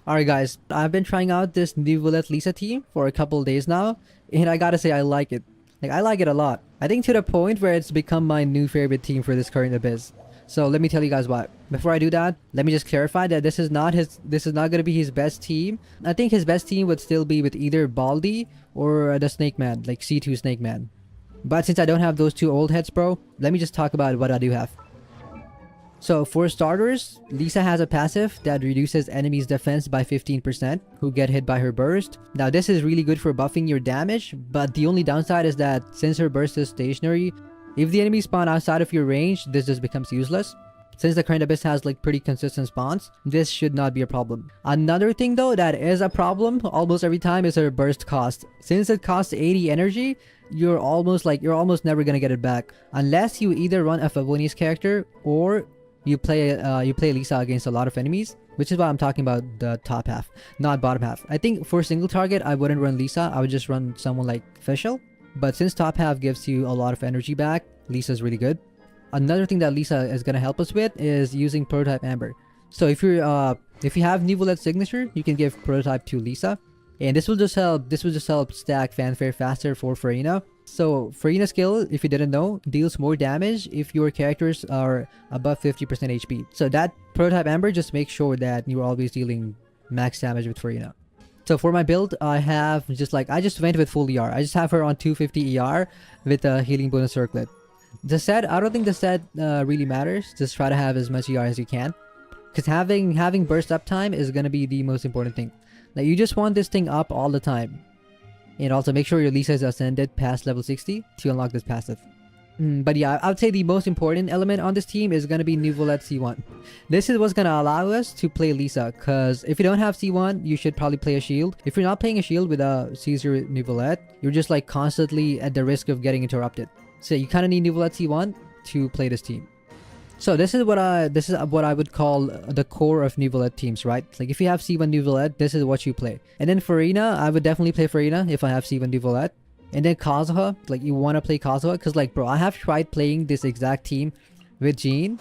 Alright guys, I've been trying out this new Villette Lisa team for a couple days now, and I gotta say I like it. Like, I like it a lot. I think to the point where it's become my new favorite team for this current Abyss. So let me tell you guys why. Before I do that, let me just clarify that this is not gonna be his best team. I think his best team would still be with either Baldi or the Snake Man, like C2 Snake Man. But since I don't have those two old heads, bro, let me just talk about what I do have. So for starters, Lisa has a passive that reduces enemies' defense by 15% who get hit by her burst. Now this is really good for buffing your damage, but the only downside is that since her burst is stationary, if the enemies spawn outside of your range, this just becomes useless. Since the current Abyss has like pretty consistent spawns, this should not be a problem. Another thing though that is a problem almost every time is her burst cost. Since it costs 80 energy, you're almost never gonna get it back. Unless you either run a Favonius character or you play Lisa against a lot of enemies, which is why I'm talking about the top half, not bottom half. I think for single target, I wouldn't run Lisa. I would just run someone like Fischl. But since top half gives you a lot of energy back, Lisa's really good. Another thing that Lisa is gonna help us with is using Prototype Amber. So if you have Nivolet's signature, you can give Prototype to Lisa, and this will just help stack fanfare faster for Farina. So Farina's skill, if you didn't know, deals more damage if your characters are above 50% HP. So that Prototype Amber just makes sure that you're always dealing max damage with Farina. So for my build, I just went with full ER. I just have her on 250 ER with a healing bonus circlet. The set, I don't think the set really matters. Just try to have as much ER as you can, because having burst uptime is gonna be the most important thing. Like, you just want this thing up all the time. And also make sure your Lisa is ascended past level 60 to unlock this passive. But yeah, I would say the most important element on this team is going to be Nivolette C1. This is what's going to allow us to play Lisa, because if you don't have C1, you should probably play a shield. If you're not playing a shield with a C0 Nivolette, you're just like constantly at the risk of getting interrupted. So you kind of need Nivolette C1 to play this team. So this is what I would call the core of Nivolette teams, right? Like, if you have C1 Nivolette, this is what you play. And then Farina, I would definitely play Farina if I have C1 Nivolette. And then Kazuha, like, you want to play Kazuha because, like, bro, I have tried playing this exact team with Jean,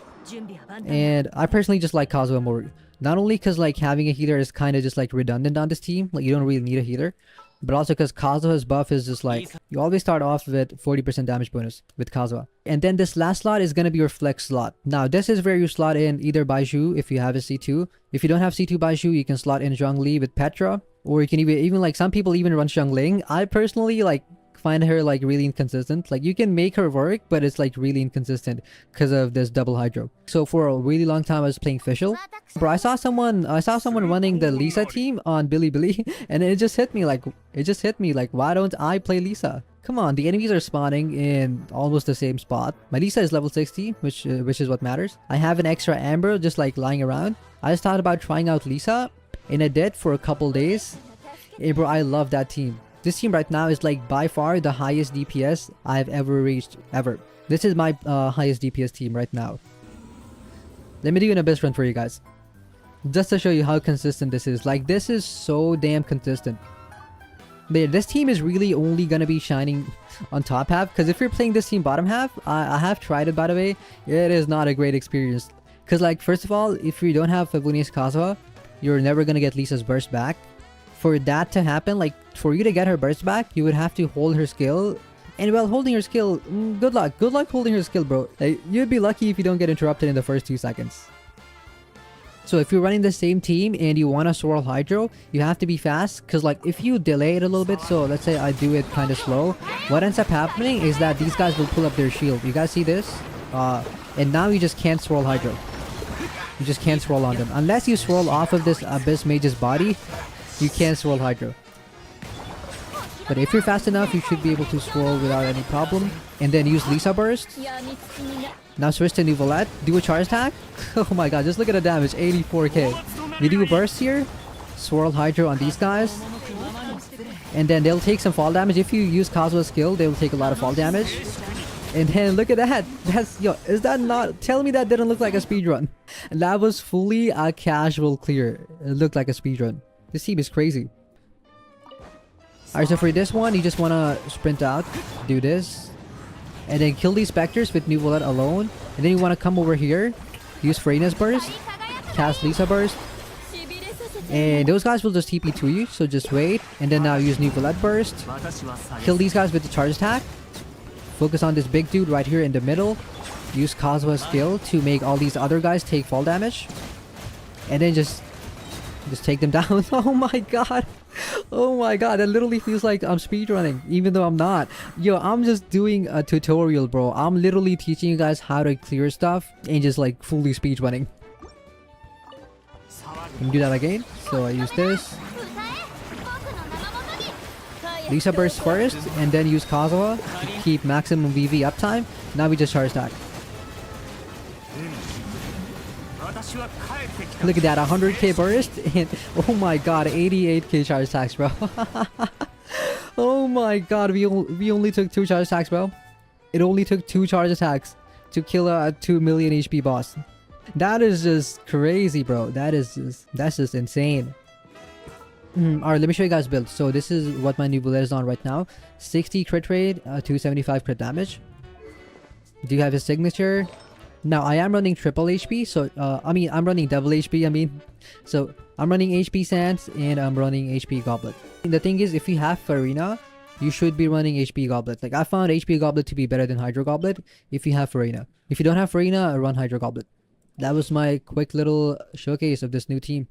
and I personally just like Kazuha more. Not only because, like, having a healer is kind of just like redundant on this team, like, you don't really need a healer, but also because Kazuha's buff is just like, you always start off with 40% damage bonus with Kazuha. And then this last slot is going to be your flex slot. Now, this is where you slot in either Baizhu if you have a C2. If you don't have C2 Baizhu, you can slot in Zhongli with Petra. Or you can even like, some people even run Xiangling. I personally like find her like really inconsistent. Like, you can make her work, but it's like really inconsistent because of this double hydro. So for a really long time I was playing Fischl. Bro, I saw someone running the Lisa team on Bilibili, and it just hit me like why don't I play Lisa? Come on, the enemies are spawning in almost the same spot. My Lisa is level 60, which is what matters. I have an extra Amber just like lying around. I just thought about trying out Lisa, and I did for a couple days. Hey bro, I love that team. This team right now is like by far the highest DPS I've ever reached, ever. This is my highest DPS team right now. Let me do an Abyss run for you guys, just to show you how consistent this is. Like, this is so damn consistent. But yeah, this team is really only gonna be shining on top half, because if you're playing this team bottom half, I have tried it, by the way. It is not a great experience. Because, like, first of all, if you don't have Favonius Kazuha, you're never gonna get Lisa's burst back. For that to happen, like, for you to get her burst back, you would have to hold her skill. And while holding her skill, good luck holding her skill, bro. Like, you'd be lucky if you don't get interrupted in the first 2 seconds. So if you're running the same team and you want to swirl hydro, you have to be fast, because like, if you delay it a little bit, so let's say I do it kind of slow, what ends up happening is that these guys will pull up their shield. You guys see this? And now you just can't swirl hydro. You just can't swirl on them unless you swirl off of this Abyss Mage's body. You can't swirl hydro. But if you're fast enough, you should be able to swirl without any problem. And then use Lisa burst. Now switch to Nivolette. Do a charge attack. Oh my god, just look at the damage. 84k. We do a burst here. Swirl hydro on these guys. And then they'll take some fall damage. If you use Kazuha's skill, they will take a lot of fall damage. And then look at that. Is that not... Tell me that didn't look like a speedrun. That was fully a casual clear. It looked like a speedrun. This team is crazy. Alright, so for this one, you just want to sprint out, do this, and then kill these specters with Nivolette alone. And then you want to come over here, use Farina's burst, cast Lisa burst, And those guys will just TP to you, so just wait. And then now use Nuvolette Burst. Kill these guys with the charge attack. Focus on this big dude right here in the middle. Use Kazuha's skill to make all these other guys take fall damage. And then just take them down. Oh my god. Oh my god, that literally feels like I'm speedrunning, even though I'm not. Yo, I'm just doing a tutorial, bro. I'm literally teaching you guys how to clear stuff and just like fully speedrunning. Let me do that again. So I use this. Lisa burst first, and then use Kazuha to keep maximum VV uptime. Now we just charge attack. Look at that, 100k burst, and oh my god, 88k charge attacks, bro. Oh my god, we only took 2 charge attacks, bro. It only took 2 charge attacks to kill a 2 million HP boss. That is just crazy, bro. That's just insane. Alright, let me show you guys build. So this is what my Nuvolette is on right now. 60 crit rate, 275 crit damage. Do you have his signature? Now I am running triple HP, so I'm running double HP, So I'm running HP Sands and I'm running HP Goblet. And the thing is, if you have Farina, you should be running HP Goblet. Like, I found HP Goblet to be better than Hydro Goblet if you have Farina. If you don't have Farina, run Hydro Goblet. That was my quick little showcase of this new team.